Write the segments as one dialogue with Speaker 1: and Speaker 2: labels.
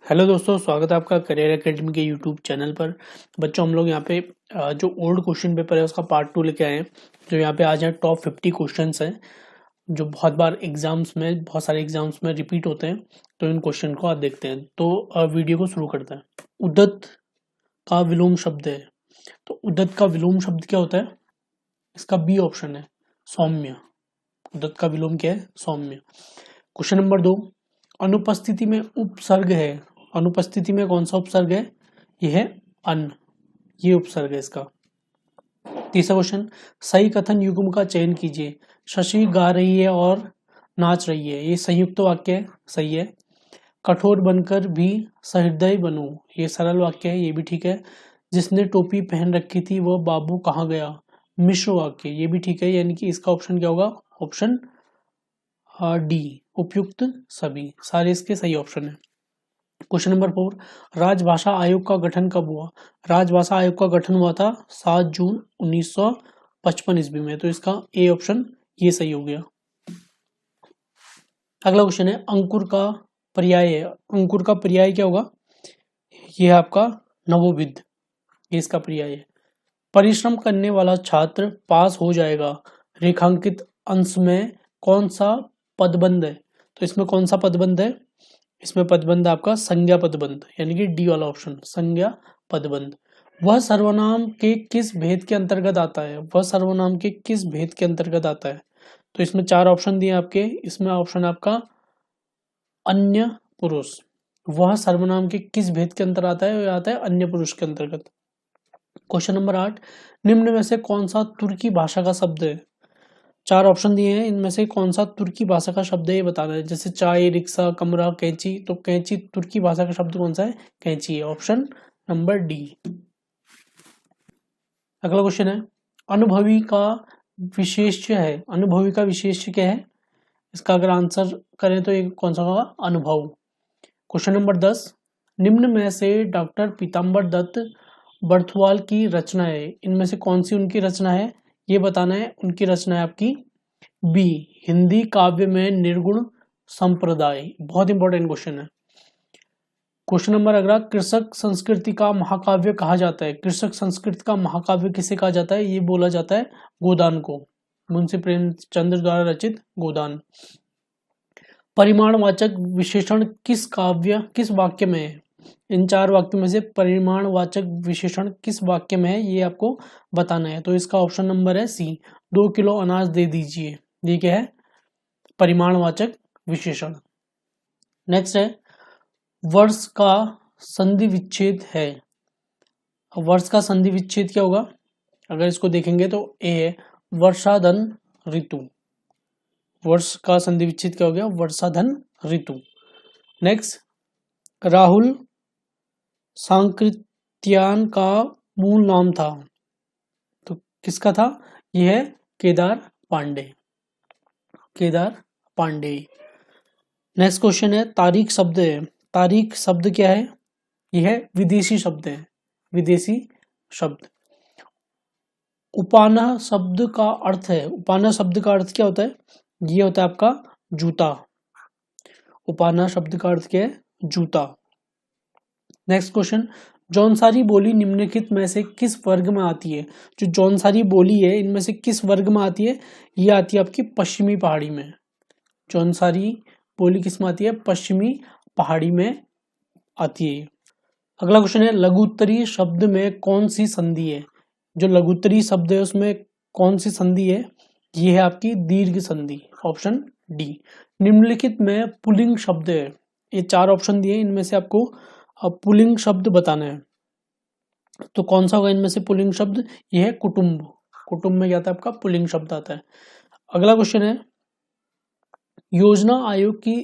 Speaker 1: Hello दोस्तों, स्वागत है आपका करियर एकेडमी के यूट्यूब चैनल पर। बच्चों, हम लोग यहाँ पे जो ओल्ड क्वेश्चन पेपर है उसका पार्ट 2 लेके आए हैं। जो यहाँ पे आज है टॉप 50 क्वेश्चंस हैं जो बहुत बार बहुत सारे एग्जाम्स में रिपीट होते हैं। तो इन क्वेश्चन को आज देखते हैं। तो वीडियो को शुरू करते हैं। उद्दत का विलोम शब्द है। तो उद्दत का विलोम शब्द क्या होता है? इसका बी ऑप्शन है, सौम्य। उद्दत का विलोम क्या है? सौम्य। क्वेश्चन नंबर 2, अनुपस्थिति में उपसर्ग है। अनुपस्थिति में कौन सा उपसर्ग है? यह है अन, ये उपसर्ग है इसका। तीसरा क्वेश्चन, सही कथन युग्म का चयन कीजिए। शशि गा रही है और नाच रही है, ये संयुक्त वाक्य है, सही है। कठोर बनकर भी सहृदय बनो, ये सरल वाक्य है, ये भी ठीक है। जिसने टोपी पहन रखी थी वह बाबू कहाँ गया, मिश्र वाक्य, ये भी ठीक है। यानी कि इसका ऑप्शन क्या होगा? ऑप्शन डी, उपयुक्त सभी, सारे इसके सही ऑप्शन है। क्वेश्चन नंबर 4, राजभाषा आयोग का गठन कब हुआ? राजभाषा आयोग का गठन हुआ था 7 जून 1955 ईस्वी में। तो इसका ए ऑप्शन ये सही हो गया। अगला क्वेश्चन है, अंकुर का पर्याय है। अंकुर का पर्याय क्या होगा? ये है आपका नवोविद, ये इसका पर्याय है। परिश्रम करने वाला छात्र पास हो जाएगा। रेखांकित अंश में कौन सा पदबंध है? तो इसमें कौन सा पदबंध है? इसमें पदबंध आपका संज्ञा पदबंध, यानी कि डी वाला ऑप्शन, संज्ञा पदबंध। वह सर्वनाम के किस भेद के अंतर्गत आता है? वह सर्वनाम के किस भेद के अंतर्गत आता है? तो इसमें 4 ऑप्शन दिए आपके। इसमें ऑप्शन आपका अन्य पुरुष। वह सर्वनाम के किस भेद के अंतर आता है? वह आता है अन्य पुरुष के अंतर्गत। क्वेश्चन नंबर 8, निम्न में से कौन सा तुर्की भाषा का शब्द है? 4 ऑप्शन दिए हैं, इनमें से कौन सा तुर्की भाषा का शब्द है ये बताना है। जैसे चाय, रिक्शा, कमरा, कैंची। तो कैंची तुर्की भाषा का शब्द कौन सा है? कैंची है, ऑप्शन नंबर डी। अगला क्वेश्चन है, अनुभवी का विशेष्य है। अनुभवी का विशेष्य क्या है? इसका अगर आंसर करें तो ये कौन सा होगा? अनुभव। क्वेश्चन नंबर 10, निम्न में से डॉक्टर पीताम्बर दत्त बर्थवाल की रचना है। इनमें से कौन सी उनकी रचना है ये बताना है। उनकी रचना है आपकी बी, हिंदी काव्य में निर्गुण संप्रदाय। बहुत इंपॉर्टेंट क्वेश्चन है। क्वेश्चन नंबर अगला, कृषक संस्कृति का महाकाव्य कहा जाता है। कृषक संस्कृति का महाकाव्य किसे कहा जाता है? ये बोला जाता है गोदान को, मुंशी प्रेमचंद्र द्वारा रचित गोदान। परिमाणवाचक विशेषण किस वाक्य में है? इन 4 वाक्यों में से परिमाणवाचक विशेषण किस वाक्य में है ये आपको बताना है। तो इसका ऑप्शन नंबर है सी, 2 किलो अनाज दे दीजिए। ये क्या है? परिमाणवाचक विशेषण। नेक्स्ट है, वर्ष का संधि विच्छेद है। वर्ष का संधि विच्छेद क्या होगा? अगर इसको देखेंगे तो ए है वर्षाधन ऋतु। वर्ष का संधि विच्छेद क्या हो गया? वर्षाधन ऋतु। नेक्स्ट, राहुल सांकृत्यायन का मूल नाम था। तो किसका था? यह है केदार पांडे। केदार पांडे। नेक्स्ट क्वेश्चन है, तारीख शब्द है। तारीख शब्द क्या है? यह है विदेशी शब्द है, विदेशी शब्द। उपाना शब्द का अर्थ है। उपाना शब्द का अर्थ क्या होता है? ये होता है आपका जूता। उपाना शब्द का अर्थ क्या है? जूता। नेक्स्ट क्वेश्चन, जौनसारी बोली निम्नलिखित में से किस वर्ग में आती है? जो जौनसारी बोली है इनमें से किस वर्ग में आती है? ये आती है आपकी पश्चिमी पहाड़ी में। जौनसारी बोली किस में आती है? पश्चिमी पहाड़ी में आती है। अगला क्वेश्चन है, लघुत्तरी शब्द में कौन सी संधि है? जो लघुत्तरी शब्द है उसमें कौन सी संधि है? ये है आपकी दीर्घ संधि, ऑप्शन डी। निम्नलिखित में पुल्लिंग शब्द है। ये 4 ऑप्शन दिए, इनमें से आपको पुल्लिंग शब्द बताना है। तो कौन सा होगा इनमें से पुल्लिंग शब्द? ये है कुटुंब। कुटुंब में क्या आता है आपका? पुल्लिंग शब्द आता है। अगला क्वेश्चन है, योजना आयोग की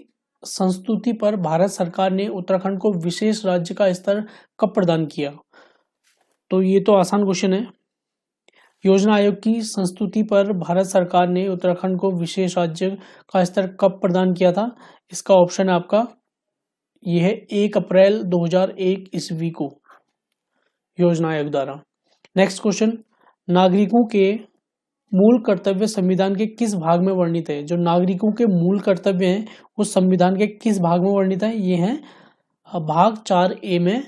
Speaker 1: संस्तुति पर भारत सरकार ने उत्तराखंड को विशेष राज्य का स्तर कब प्रदान किया? तो ये तो आसान क्वेश्चन है। योजना आयोग की संस्तुति पर भारत सरकार ने उत्तराखंड को विशेष राज्य का स्तर कब प्रदान किया था? इसका ऑप्शन है आपका यह है 1 अप्रैल 2001 ईस्वी को, योजना आयोग द्वारा। नेक्स्ट क्वेश्चन, नागरिकों के मूल कर्तव्य संविधान के किस भाग में वर्णित है? जो नागरिकों के मूल कर्तव्य हैं उस संविधान के किस भाग में वर्णित है? ये है भाग 4A में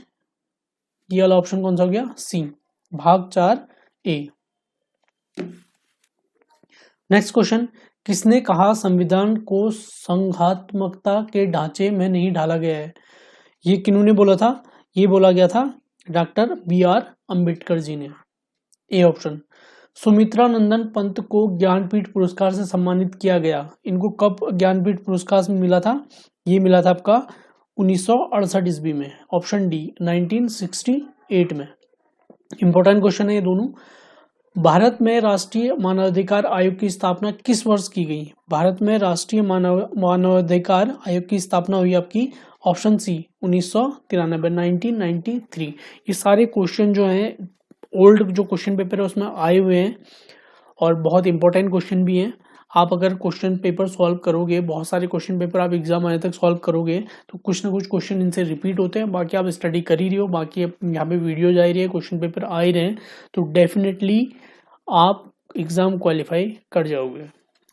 Speaker 1: ये वाला ऑप्शन कौन सा हो गया? सी, भाग 4A। नेक्स्ट क्वेश्चन, किसने कहा संविधान को संघात्मकता के ढांचे में नहीं ढाला गया है? ये किन्होंने बोला था? ये बोला गया था डॉक्टर BR अंबेडकर जी ने। A option. सुमित्रा नंदन पंत को ज्ञानपीठ पुरस्कार से सम्मानित किया गया। इनको कब ज्ञानपीठ पुरस्कार मिला था? ये मिला था आपका 1968 ईस्वी में। ऑप्शन डी 1968 में। इंपॉर्टेंट क्वेश्चन है ये दोनों। भारत में राष्ट्रीय मानवाधिकार आयोग की स्थापना किस वर्ष की गई? भारत में राष्ट्रीय मानवाधिकार आयोग की स्थापना हुई आपकी ऑप्शन सी 1993, 1993। ये सारे क्वेश्चन जो हैं ओल्ड जो क्वेश्चन पेपर है उसमें आए हुए हैं और बहुत इंपॉर्टेंट क्वेश्चन भी हैं। आप अगर क्वेश्चन पेपर सॉल्व करोगे, बहुत सारे क्वेश्चन पेपर आप एग्जाम आने तक सॉल्व करोगे तो कुछ ना कुछ क्वेश्चन इनसे रिपीट होते हैं। बाकी आप स्टडी कर ही रही हो, बाकी यहाँ पे वीडियो जा रही है, क्वेश्चन पेपर आ ही रहे हैं, तो डेफिनेटली आप एग्जाम क्वालिफाई कर जाओगे।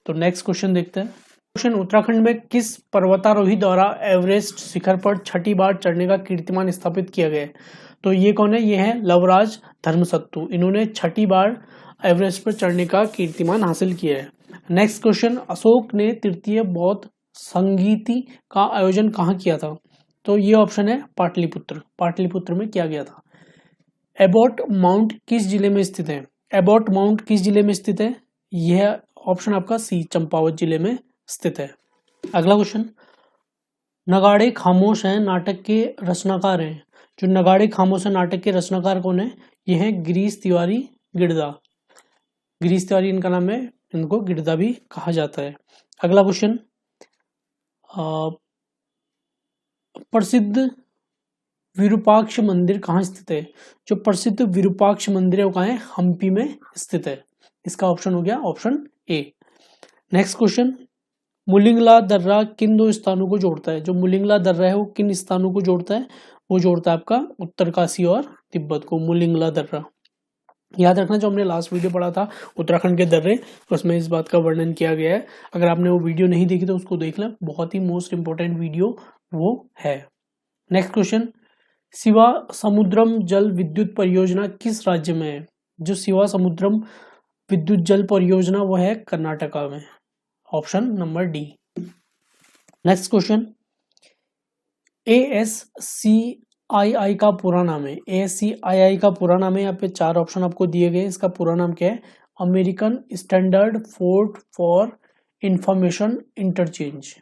Speaker 1: तो नेक्स्ट क्वेश्चन देखते हैं। क्वेश्चन, उत्तराखंड में किस पर्वतारोही द्वारा एवरेस्ट शिखर पर 6ठी बार चढ़ने का कीर्तिमान स्थापित किया गया है? तो ये कौन है? ये है लवराज धर्मसत्तू। इन्होंने 6ठी बार एवरेस्ट पर चढ़ने का कीर्तिमान हासिल किया है। नेक्स्ट क्वेश्चन, अशोक ने तृतीय बौद्ध संगीति का आयोजन कहाँ किया था? तो ये ऑप्शन है पाटलिपुत्र। पाटलिपुत्र में किया गया था। एबॉट माउंट किस जिले में स्थित है? एबॉट माउंट किस जिले में स्थित है? यह ऑप्शन आपका सी, चंपावत जिले में स्थित है। अगला क्वेश्चन, नगाड़े खामोश हैं नाटक के रचनाकार हैं। जो नगाड़े खामोश है नाटक के रचनाकार कौन है? यह है गिरीश तिवारी गिरदा। गिरीश तिवारी इनका नाम है, इनको गिरदा भी कहा जाता है। अगला क्वेश्चन, प्रसिद्ध विरूपाक्ष मंदिर कहाँ स्थित है? जो प्रसिद्ध विरूपाक्ष मंदिर है वो कहाँ है? हम्पी में स्थित है। इसका ऑप्शन हो गया option A. Next question, Mulingla दर्रा किन दो स्थानों को जोड़ता है? जो मुलिंगला दर्रा है वो किन स्थानों को जोड़ता है? वो जोड़ता है आपका उत्तरकाशी और तिब्बत को, मुलिंगला दर्रा। याद रखना, जो हमने लास्ट वीडियो पढ़ा था उत्तराखंड के दर्रे, उसमें इस बात का वर्णन किया गया है। अगर आपने वो वीडियो नहीं देखी तो उसको देख लें, बहुत ही मोस्ट इंपोर्टेंट वीडियो वो है। नेक्स्ट क्वेश्चन, शिवा समुद्रम जल विद्युत परियोजना किस राज्य में है? जो शिवा समुद्रम विद्युत जल परियोजना वो है कर्नाटका में। Option number D. Next question, ASCII का पूरा नाम है। ASCII का पूरा नाम है, यहाँ पे 4 ऑप्शन आपको दिए गए। इसका पूरा नाम क्या है? American standard Ford for information interchange.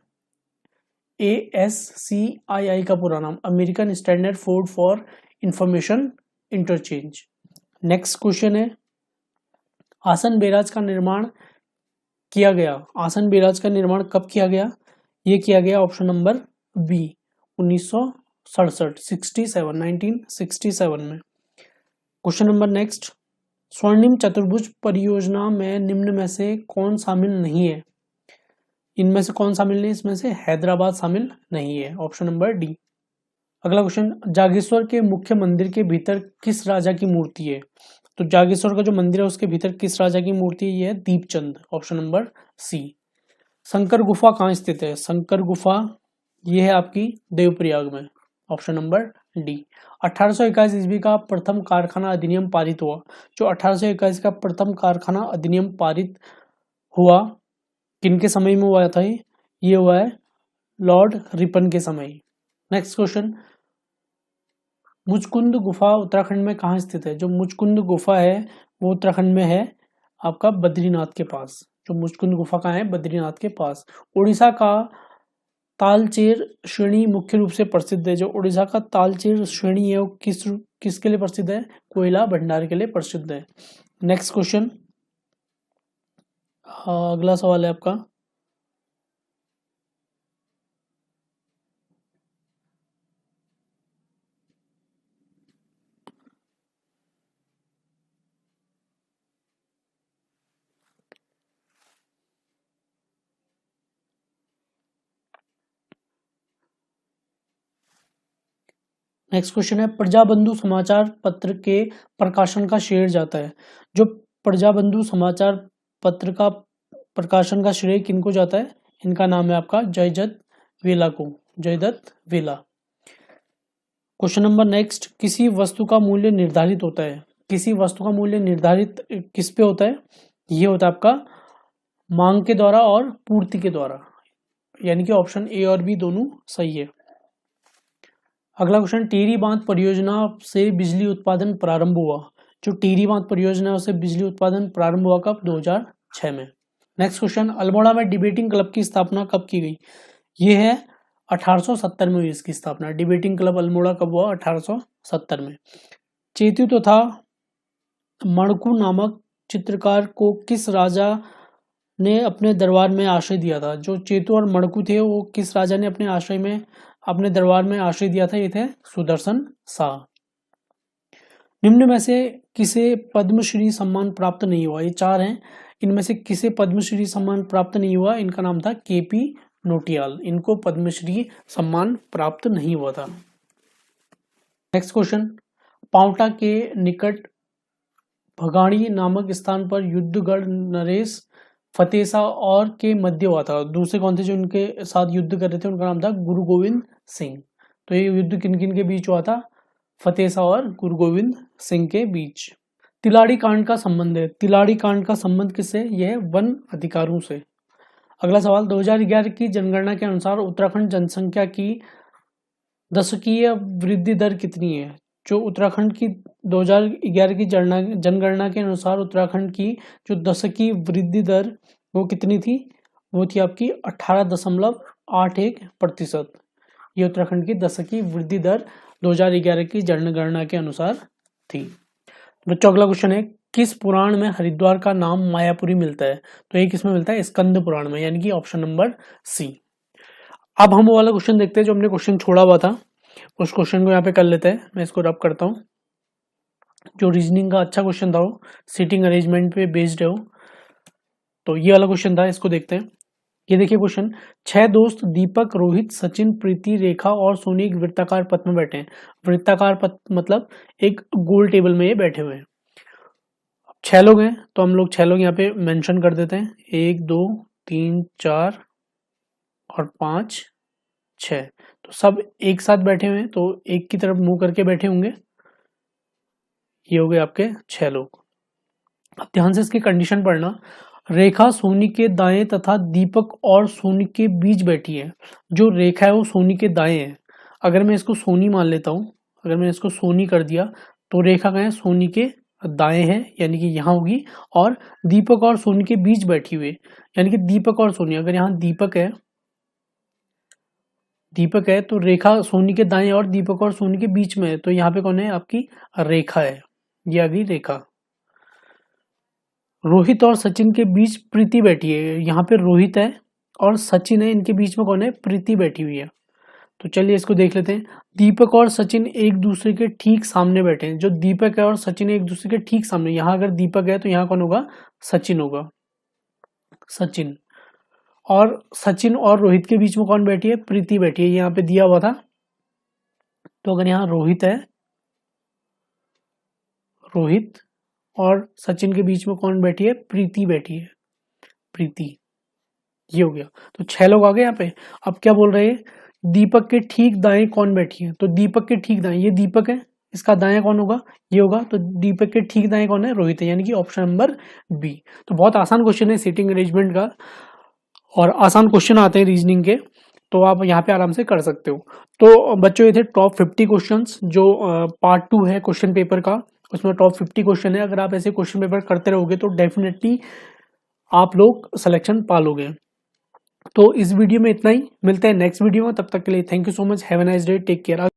Speaker 1: ASCII का पूरा नाम American standard Ford for information interchange. Next question है, आसन बैराज का निर्माण किया गया। आसन बैराज का निर्माण कब किया गया? ये किया गया ऑप्शन नंबर बी 1967 में। क्वेश्चन नंबर नेक्स्ट, स्वर्णिम चतुर्भुज परियोजना में निम्न में से कौन शामिल नहीं है? इनमें से कौन शामिल नहीं? इसमें से हैदराबाद शामिल नहीं है। Option number D. अगला क्वेश्चन, जागेश्वर के मुख्य मंदिर के भीतर किस राजा की मूर्ति है? तो जागेश्वर का जो मंदिर है उसके भीतर किस राजा की मूर्ति है? ये है Deepchand. Option number C. Shankar गुफा कहाँ स्थित है? शंकर गुफा ये है आपकी देवप्रयाग में। Option number D. 1821 ईस्वी का प्रथम कारखाना अधिनियम पारित हुआ। जो 1821 का प्रथम कारखाना अधिनियम पारित हुआ किनके समय में हुआ था? ये हुआ है लॉर्ड रिपन के समय। नेक्स्ट क्वेश्चन, मुचकुंद गुफा उत्तराखंड में कहाँ स्थित है? जो मुचकुंद गुफा है वो उत्तराखंड में है आपका बद्रीनाथ के पास। जो मुचकुंद गुफा कहाँ है? बद्रीनाथ के पास। उड़ीसा का तालचेर श्रेणी मुख्य रूप से प्रसिद्ध है। जो उड़ीसा का तालचेर श्रेणी है वो किसके लिए प्रसिद्ध है? कोयला भंडार के लिए प्रसिद्ध है। नेक्स्ट क्वेश्चन, अगला सवाल है आपका, नेक्स्ट क्वेश्चन है, प्रजाबंधु समाचार पत्र के प्रकाशन का श्रेय जाता है। जो प्रजाबंधु समाचार पत्र का प्रकाशन का श्रेय किनको जाता है? इनका नाम है आपका जयदत्त वेला को। जयदत्त वेला। क्वेश्चन नंबर नेक्स्ट, किसी वस्तु का मूल्य निर्धारित होता है। किसी वस्तु का मूल्य निर्धारित किस पे होता है? ये होता है आपका मांग के द्वारा और पूर्ति के द्वारा, यानी कि ऑप्शन ए और बी दोनों सही है। अगला क्वेश्चन, टिहरी बांध परियोजना से बिजली उत्पादन प्रारंभ हुआ। जो टिहरी बांध परियोजना से बिजली उत्पादन प्रारंभ हुआ कब? 2006 में। नेक्स्ट क्वेश्चन, अल्मोड़ा में डिबेटिंग क्लब की स्थापना कब की गई? ये है 1870 में हुई इसकी स्थापना। डिबेटिंग क्लब अल्मोड़ा कब हुआ? 1870 में। चेतु तथा मणकू नामक चित्रकार को किस राजा ने अपने दरबार में आश्रय दिया था? जो चेतु और मणकू थे वो किस राजा ने अपने दरबार में आश्रय दिया था? ये थे सुदर्शन शाह। निम्न में से किसे पद्मश्री सम्मान प्राप्त नहीं हुआ? ये चार हैं, इनमें से किसे पद्मश्री सम्मान प्राप्त नहीं हुआ? इनका नाम था केपी नोटियाल। इनको पद्मश्री सम्मान प्राप्त नहीं हुआ था। नेक्स्ट क्वेश्चन, पांवटा के निकट भगाड़ी नामक स्थान पर युद्धगढ़ नरेश फतेसा और के मध्य हुआ था। दूसरे कौन थे जो उनके साथ युद्ध कर रहे थे? उनका नाम था गुरु गोविंद सिंह। तो ये युद्ध किन किन के बीच हुआ था? फतेसा और गुरु गोविंद सिंह के बीच। तिलाड़ी कांड का संबंध है। तिलाड़ी कांड का संबंध किससे? यह वन अधिकारों से। अगला सवाल, 2011 की जनगणना के अनुसार उत्तराखंड जनसंख्या की दशकीय वृद्धि दर कितनी है? जो उत्तराखंड की 2011 की जनगणना के अनुसार उत्तराखंड की जो दशकीय वृद्धि दर वो कितनी थी? वो थी आपकी 18.81%। ये उत्तराखंड की दशकीय वृद्धि दर 2011 की जनगणना के अनुसार थी। बच्चों अगला क्वेश्चन है, किस पुराण में हरिद्वार का नाम मायापुरी मिलता है? तो ये किसमें मिलता है? स्कंद पुराण में, यानी कि ऑप्शन नंबर सी। अब हम वो वाला क्वेश्चन देखते हैं जो हमने क्वेश्चन छोड़ा हुआ था। उस क्वेश्चन को यहाँ पे कर लेते हैं। मैं इसको रब करता हूँ। जो रीजनिंग का अच्छा क्वेश्चन था वो सीटिंग अरेंजमेंट पे बेस्ड है वो। तो ये वाला क्वेश्चन था, इसको देखते हैं। ये देखिए क्वेश्चन, 6 दोस्त दीपक, रोहित, सचिन, प्रीति, रेखा और सोनी एक वृत्ताकार पथ में बैठे हैं। वृत्ताकार पथ मतलब एक गोल टेबल में ये बैठे हुए हैं। 6 लोग हैं तो हम लोग 6 लोग यहाँ पे मेंशन कर देते हैं। 1 2 3 4 और 5 6। तो सब एक साथ बैठे हुए हैं, तो एक की तरफ मुंह करके बैठे होंगे। ये हो गए आपके 6 लोग। अब ध्यान से इसकी कंडीशन पढ़ना। रेखा सोनी के दाएं तथा दीपक और सोनी के बीच बैठी है। जो रेखा है वो सोनी के दाएं है। अगर मैं इसको सोनी मान लेता हूं, अगर मैं इसको सोनी कर दिया तो रेखा कहाँ है? सोनी के दाएं है, यानी कि यहाँ होगी। और दीपक और सोनी के बीच बैठी हुई है, यानी कि दीपक और सोनी। अगर यहाँ दीपक है तो रेखा सोनी के दाएं और दीपक और सोनी के बीच में है, तो यहाँ पे कौन है? आपकी रेखा है। ये आ गई रेखा। रोहित और सचिन के बीच प्रीति बैठी है। यहाँ पे रोहित है और सचिन है, इनके बीच में कौन है? प्रीति बैठी हुई है। तो चलिए इसको देख लेते हैं। दीपक और सचिन एक दूसरे के ठीक सामने बैठे हैं। जो दीपक है और सचिन है एक दूसरे के ठीक सामने। यहाँ अगर दीपक है तो यहाँ कौन होगा? सचिन होगा, सचिन। और सचिन और रोहित के बीच में कौन बैठी है? प्रीति बैठी है, यहाँ पे दिया हुआ था। तो अगर यहाँ रोहित है, रोहित और सचिन के बीच में कौन बैठी है? प्रीति बैठी है, प्रीति। ये हो गया। तो 6 लोग आ गए यहाँ पे। अब क्या बोल रहे हैं? दीपक के ठीक दाएं कौन बैठी है? तो दीपक के ठीक दाएं, ये दीपक है, इसका दाएं कौन होगा? ये होगा। तो दीपक के ठीक दाएं कौन है? रोहित है, यानी कि ऑप्शन नंबर बी। तो बहुत आसान क्वेश्चन है सीटिंग अरेंजमेंट का, और आसान क्वेश्चन आते हैं रीजनिंग के, तो आप यहाँ पे आराम से कर सकते हो। तो बच्चों ये थे टॉप 50 क्वेश्चंस जो पार्ट 2 है क्वेश्चन पेपर का। उसमें टॉप 50 क्वेश्चन है। अगर आप ऐसे क्वेश्चन पेपर करते रहोगे तो डेफिनेटली आप लोग सिलेक्शन पा लोगे। तो इस वीडियो में इतना ही, मिलते हैं नेक्स्ट वीडियो में। तब तक के लिए thank you so much, have a nice day, take care.